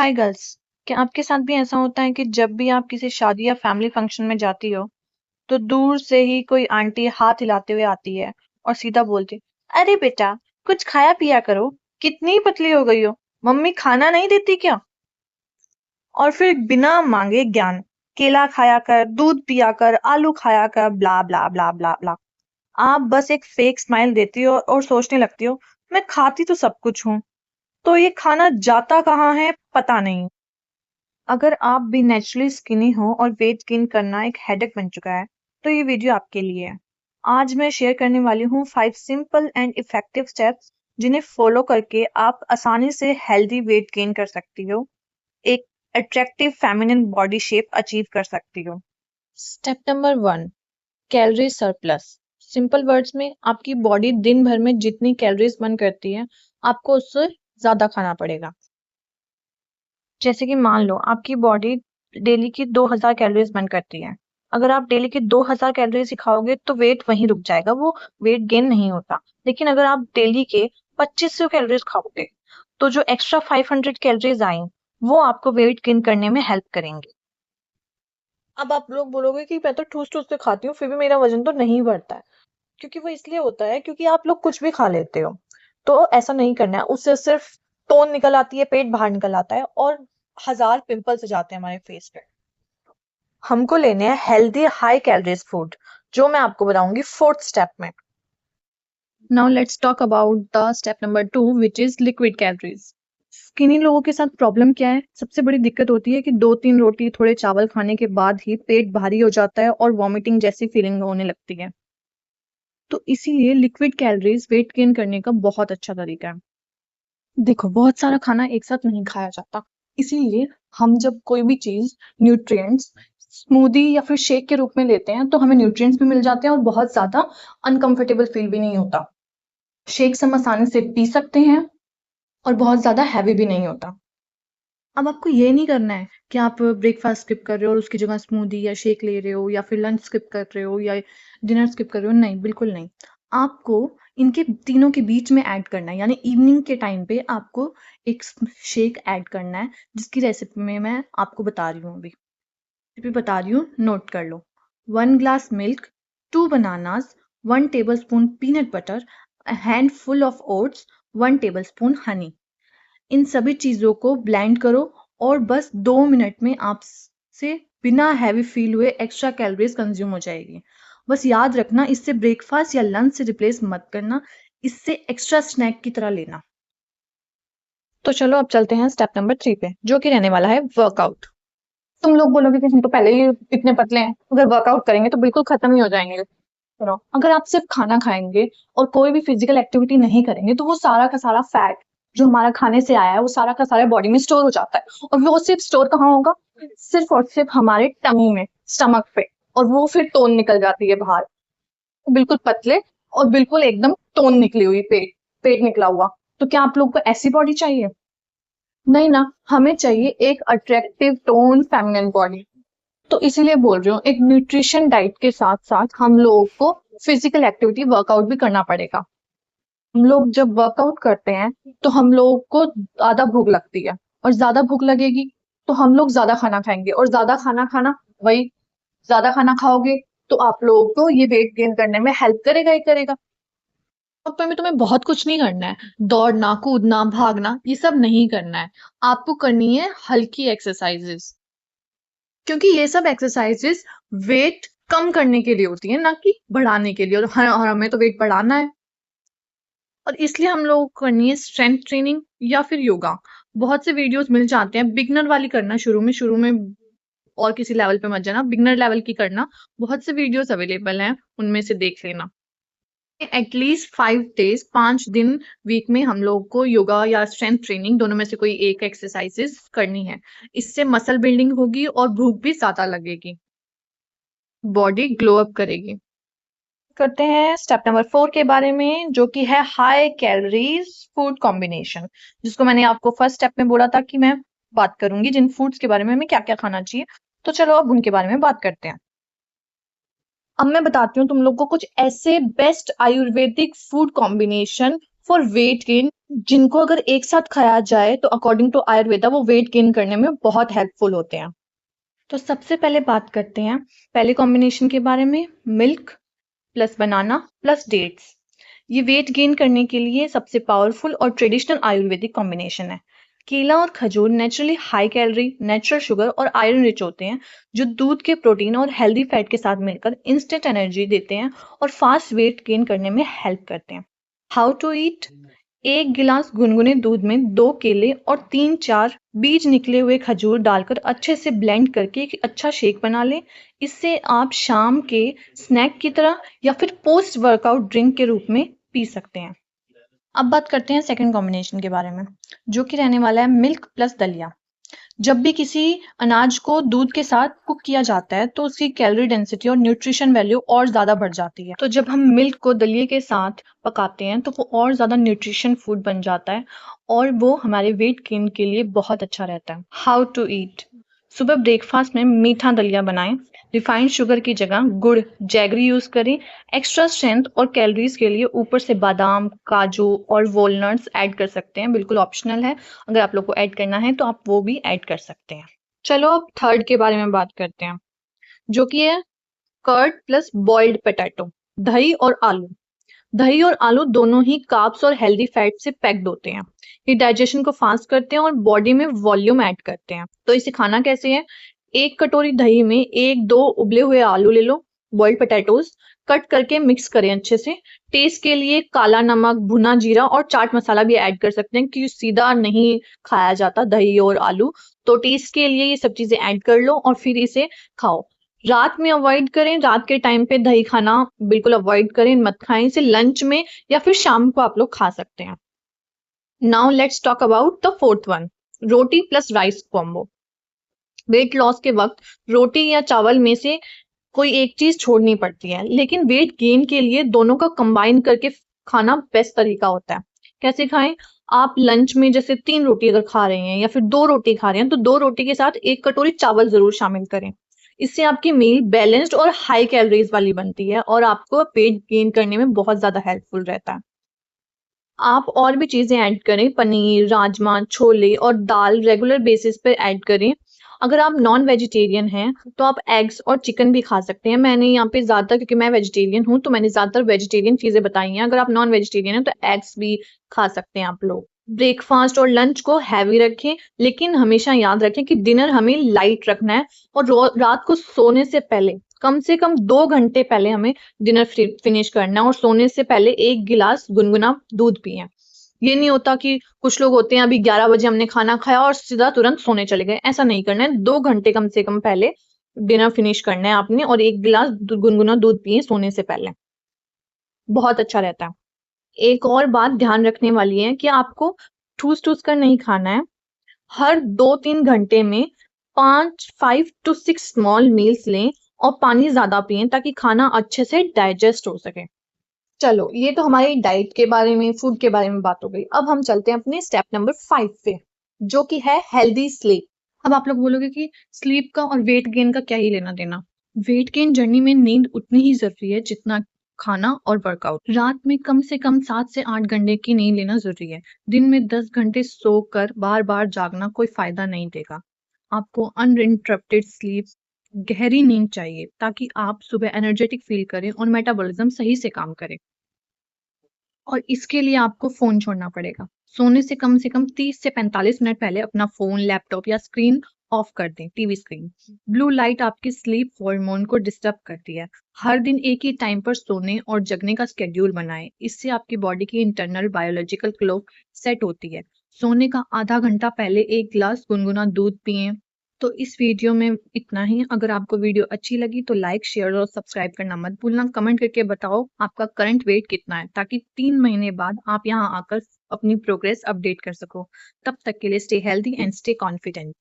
Hi girls. क्या आपके साथ भी ऐसा होता है कि जब भी आप किसी शादी या फैमिली फंक्शन में जाती हो तो दूर से ही कोई आंटी हाथ हिलाते हुए आती है और सीधा बोलती, अरे बेटा, कुछ खाया पिया करो, कितनी पतली हो गई हो, मम्मी खाना नहीं देती क्या? और फिर बिना मांगे ज्ञान, केला खाया कर, दूध पिया कर, आलू खाया कर, ब्ला ब्ला ब्ला ब्ला ब्ला। आप बस एक फेक स्माइल देती हो और सोचने लगती हो, मैं खाती तो सब कुछ हूँ, तो ये खाना जाता कहाँ है पता नहीं। अगर आप भी नेचुरली स्किनी हो और वेट गेन करना एक हेडेक बन चुका है तो ये वीडियो आपके लिए है। आज मैं शेयर करने वाली हूँ 5 सिंपल एंड इफेक्टिव स्टेप्स जिन्हें फॉलो करके आप आसानी से हेल्दी वेट गेन कर सकती हो, एक attractive feminine body shape achieve कर सकती हो। Step number 1, calorie surplus. Simple words में आपकी बॉडी दिन भर में जितनी कैलोरीज बर्न करती है आपको उससे ज्यादा खाना पड़ेगा। जैसे कि मान लो आपकी बॉडी डेली की 2000 कैलोरीज बर्न करती है। अगर आप डेली की 2000 कैलोरीज ही खाओगे तो वेट वहीं रुक जाएगा, वो वेट गेन नहीं होता। लेकिन अगर आप डेली के 2500 कैलोरीज खाओगे तो जो एक्स्ट्रा 500 कैलोरीज आई वो आपको वेट गेन करने में हेल्प करेंगे। अब आप लोग बोलोगे कि मैं तो ठूस ठूस के खाती हूँ फिर भी मेरा वजन तो नहीं बढ़ता है। क्योंकि वो इसलिए होता है क्योंकि आप लोग कुछ भी खा लेते हो। तो ऐसा नहीं करना है, उससे सिर्फ टोन निकल आती है, पेट बाहर निकल आता है और हजार पिंपल्स हो जाते हैं हमारे फेस पे। हमको लेने हैं हेल्दी हाई कैलोरीज फूड, जो मैं आपको बताऊंगी फोर्थ स्टेप में। Now let's talk about the step number 2 which is liquid calories. Skinny लोगों के साथ प्रॉब्लम क्या है? सबसे बड़ी दिक्कत होती है कि 2-3 रोटी थोड़े चावल खाने के बाद ही पेट भारी हो जाता है और वॉमिटिंग जैसी फीलिंग होने लगती है। तो इसीलिए लिक्विड कैलोरीज वेट गेन करने का बहुत अच्छा तरीका है। देखो, बहुत सारा खाना एक साथ नहीं खाया जाता, इसीलिए हम जब कोई भी चीज न्यूट्रिएंट्स स्मूदी या फिर शेक के रूप में लेते हैं तो हमें न्यूट्रिएंट्स भी मिल जाते हैं और बहुत ज्यादा अनकंफर्टेबल फील भी नहीं होता। शेक्स हम आसानी से पी सकते हैं और बहुत ज्यादा हैवी भी नहीं होता। अब आपको ये नहीं करना है कि आप ब्रेकफास्ट स्किप कर रहे हो और उसकी जगह स्मूदी या शेक ले रहे हो या फिर लंच स्किप कर रहे हो या डिनर स्किप कर रहे हो। नहीं, बिल्कुल नहीं। आपको इनके तीनों के बीच में ऐड करना है, यानी इवनिंग के टाइम पे आपको एक शेक ऐड करना है, जिसकी रेसिपी में मैं आपको बता रही हूँ। अभी रेसिपी बता रही हूँ, नोट कर लो। 1 glass milk, 2 bananas, 1 table spoon peanut butter, a handful of oats, 1 tablespoon honey. इन सभी चीजों को ब्लेंड करो और बस 2 मिनट में आपसे बिना हैवी फील हुए एक्स्ट्रा कैलोरीज कंज्यूम हो जाएगी। बस याद रखना, इससे ब्रेकफास्ट या लंच से रिप्लेस मत करना, इससे एक्स्ट्रा स्नैक की तरह लेना। तो चलो अब चलते हैं स्टेप नंबर 3 पे, जो कि रहने वाला है वर्कआउट। तुम लोग बोलोगे कि हम तो पहले ही इतने पतले हैं, अगर वर्कआउट करेंगे तो बिल्कुल खत्म ही हो जाएंगे। सुनो, अगर आप सिर्फ खाना खाएंगे और कोई भी फिजिकल एक्टिविटी नहीं करेंगे तो वो सारा का सारा फैट जो हमारा खाने से आया है वो सारा का सारा बॉडी में स्टोर हो जाता है। और वो सिर्फ स्टोर कहाँ होगा? सिर्फ और सिर्फ हमारे टमी में, स्टमक पे। और वो फिर टोन निकल जाती है बाहर, बिल्कुल पतले और बिल्कुल एकदम टोन निकली हुई, पेट पेट निकला हुआ। तो क्या आप लोग को ऐसी बॉडी चाहिए? नहीं ना, हमें चाहिए एक अट्रैक्टिव टोन फेमिनिन बॉडी। तो इसीलिए बोल रही हूँ, एक न्यूट्रिशन डाइट के साथ साथ हम लोगों को फिजिकल एक्टिविटी वर्कआउट भी करना पड़ेगा। हम लोग जब वर्कआउट करते हैं तो हम लोगों को ज्यादा भूख लगती है, और ज्यादा भूख लगेगी तो हम लोग ज्यादा खाना खाएंगे, और ज्यादा खाना खाना वही, ज्यादा खाना खाओगे तो आप लोगों को ये वेट गेन करने में हेल्प करेगा ही करेगा। तो में तुम्हें बहुत कुछ नहीं करना है, दौड़ना कूदना भागना ये सब नहीं करना है। आपको करनी है हल्की एक्सरसाइजेस, क्योंकि ये सब एक्सरसाइजेस वेट कम करने के लिए होती है, ना कि बढ़ाने के लिए। और हमें तो वेट बढ़ाना है, और इसलिए हम लोग को करनी है स्ट्रेंथ ट्रेनिंग या फिर योगा। बहुत से वीडियोस मिल जाते हैं, बिगनर वाली करना शुरू में और किसी लेवल पे मत जाना, बिगनर लेवल की करना। बहुत से वीडियोस अवेलेबल हैं, उनमें से देख लेना। एटलीस्ट 5 डेज, 5 दिन वीक में हम लोग को योगा या स्ट्रेंथ ट्रेनिंग दोनों में से कोई एक एक्सरसाइजेस करनी है। इससे मसल बिल्डिंग होगी और भूख भी ज्यादा लगेगी, बॉडी ग्लो अप करेगी। करते हैं स्टेप नंबर 4 के बारे में, जो कि है हाई कैलोरीज फूड कॉम्बिनेशन, जिसको मैंने आपको फर्स्ट स्टेप में बोला था कि मैं बात करूंगी जिन फूड्स के बारे में हमें क्या क्या खाना चाहिए। तो चलो अब उनके बारे में बात करते हैं। अब मैं बताती हूँ तुम लोग को कुछ ऐसे best Ayurvedic food combination for weight gain, जिनको अगर एक साथ खाया जाए तो अकॉर्डिंग टू आयुर्वेदा वो वेट गेन करने में बहुत हेल्पफुल होते हैं। तो सबसे पहले बात करते हैं पहले कॉम्बिनेशन के बारे में, मिल्क प्लस बनाना प्लस डेट्स। ये वेट गेन करने के लिए सबसे पावरफुल और ट्रेडिशनल आयुर्वेदिक कॉम्बिनेशन है। केला और खजूर naturally high calorie, natural sugar और आयरन रिच होते हैं, जो दूध के प्रोटीन और हेल्दी फैट के साथ मिलकर इंस्टेंट एनर्जी देते हैं और फास्ट वेट गेन करने में हेल्प करते हैं। How to eat. एक गिलास गुनगुने दूध में 2 केले और 3-4 बीज निकले हुए खजूर डालकर अच्छे से ब्लेंड करके एक अच्छा शेक बना लें। इससे आप शाम के स्नैक की तरह या फिर पोस्ट वर्कआउट ड्रिंक के रूप में पी सकते हैं। अब बात करते हैं सेकंड कॉम्बिनेशन के बारे में, जो कि रहने वाला है मिल्क प्लस दलिया। जब भी किसी अनाज को दूध के साथ कुक किया जाता है तो उसकी कैलोरी डेंसिटी और न्यूट्रिशन वैल्यू और ज्यादा बढ़ जाती है। तो जब हम मिल्क को दलिए के साथ पकाते हैं तो वो और ज्यादा न्यूट्रिशन फूड बन जाता है और वो हमारे वेट गेन के लिए बहुत अच्छा रहता है। How to eat. सुबह ब्रेकफास्ट में मीठा दलिया बनाएं। रिफाइंड शुगर की जगह गुड़, जैगरी यूज करें। एक्स्ट्रा स्ट्रेंथ और कैलोरीज के लिए ऊपर से बादाम, काजू और वॉलनट्स ऐड कर सकते हैं, बिल्कुल ऑप्शनल है। अगर आप लोग को ऐड करना है तो आप वो भी ऐड कर सकते हैं। चलो अब थर्ड के बारे में बात करते हैं, जो कि है कर्ड प्लस बॉइल्ड पोटैटो, दही और आलू। दही और आलू दोनों ही कार्ब्स और हेल्दी फैट से पैक्ड होते हैं। ये डाइजेशन को फास्ट करते हैं और बॉडी में वॉल्यूम ऐड करते हैं। तो इसे खाना कैसे है? एक कटोरी दही में 1-2 उबले हुए आलू ले लो, बॉइल्ड पोटैटोज कट करके मिक्स करें अच्छे से। टेस्ट के लिए काला नमक, भुना जीरा और चाट मसाला भी ऐड कर सकते हैं, क्योंकि सीधा नहीं खाया जाता दही और आलू। तो टेस्ट के लिए ये सब चीजें ऐड कर लो और फिर इसे खाओ। रात में अवॉइड करें, रात के टाइम पे दही खाना बिल्कुल अवॉइड करें, मत खाएं इसे। लंच में या फिर शाम को आप लोग खा सकते हैं। Now let's talk about the fourth one, roti plus rice combo. Weight loss के वक्त रोटी या चावल में से कोई एक चीज छोड़नी पड़ती है, लेकिन वेट गेन के लिए दोनों का कंबाइन करके खाना बेस्ट तरीका होता है। कैसे खाएं? आप लंच में जैसे 3 रोटी अगर खा रहे हैं या फिर 2 रोटी खा रहे हैं तो 2 रोटी के साथ 1 कटोरी चावल जरूर शामिल करें। इससे आपकी मील बैलेंस्ड और हाई कैलोरीज वाली बनती है और आपको वेट गेन करने में बहुत ज्यादा हेल्पफुल रहता है। आप और भी चीजें ऐड करें, पनीर, राजमा, छोले और दाल रेगुलर बेसिस पे ऐड करें। अगर आप नॉन वेजिटेरियन हैं तो आप एग्स और चिकन भी खा सकते हैं। मैंने यहाँ पे ज्यादातर, क्योंकि मैं वेजिटेरियन हूँ तो मैंने ज्यादातर वेजिटेरियन चीजें बताई हैं। अगर आप नॉन वेजिटेरियन हैं तो एग्स भी खा सकते हैं आप लोग। ब्रेकफास्ट और लंच को हैवी रखें, लेकिन हमेशा याद रखें कि डिनर हमें लाइट रखना है और रात को सोने से कम 2 घंटे पहले हमें डिनर फिनिश करना है और सोने से पहले 1 गिलास गुनगुना दूध पिए। ये नहीं होता कि कुछ लोग होते हैं अभी 11 बजे हमने खाना खाया और सीधा तुरंत सोने चले गए, ऐसा नहीं करना है। 2 घंटे कम से कम पहले डिनर फिनिश करना है आपने और 1 गिलास गुनगुना दूध पिए सोने से पहले, बहुत अच्छा रहता है। एक और बात ध्यान रखने वाली है कि आपको ठूस ठूस कर नहीं खाना है। हर 2-3 घंटे में 5 to 6 स्मॉल मील्स लें और पानी ज्यादा पिएं ताकि खाना अच्छे से डाइजेस्ट हो सके। चलो, ये तो हमारी डाइट के बारे में, फूड के बारे में बात हो गई। अब हम चलते हैं अपने स्टेप नंबर 5 पे, जो कि है हेल्दी स्लीप। अब आप लोग बोलोगे कि स्लीप का और वेट गेन का क्या ही लेना देना। वेट गेन जर्नी में नींद उतनी ही जरूरी है जितना खाना और वर्कआउट। रात में कम से कम 7 से 8 घंटे की नींद लेना जरूरी है। दिन में 10 घंटे सोकर बार बार जागना कोई फायदा नहीं देगा। आपको अनइंटरप्टेड स्लीप, गहरी नींद चाहिए ताकि आप सुबह एनर्जेटिक फील करें और मेटाबॉलिज्म सही से काम करे। और इसके लिए आपको फोन छोड़ना पड़ेगा। सोने से कम 30 से 45 मिनट पहले अपना फोन, लैपटॉप या स्क्रीन ऑफ कर दें, टीवी स्क्रीन। ब्लू लाइट आपकी स्लीप हार्मोन को डिस्टर्ब करती है। हर दिन एक ही टाइम पर सोने और जगने का स्केड्यूल बनाएं। इससे आपकी बॉडी की इंटरनल बायोलॉजिकल क्लॉक सेट होती है। सोने का आधा घंटा पहले 1 गिलास गुनगुना दूध पिएं। तो इस वीडियो में इतना ही। अगर आपको वीडियो अच्छी लगी तो लाइक, शेयर और सब्सक्राइब करना मत भूलना। कमेंट करके बताओ आपका करंट वेट कितना है, ताकि 3 महीने बाद आप यहाँ आकर अपनी प्रोग्रेस अपडेट कर सको। तब तक के लिए stay healthy and stay confident.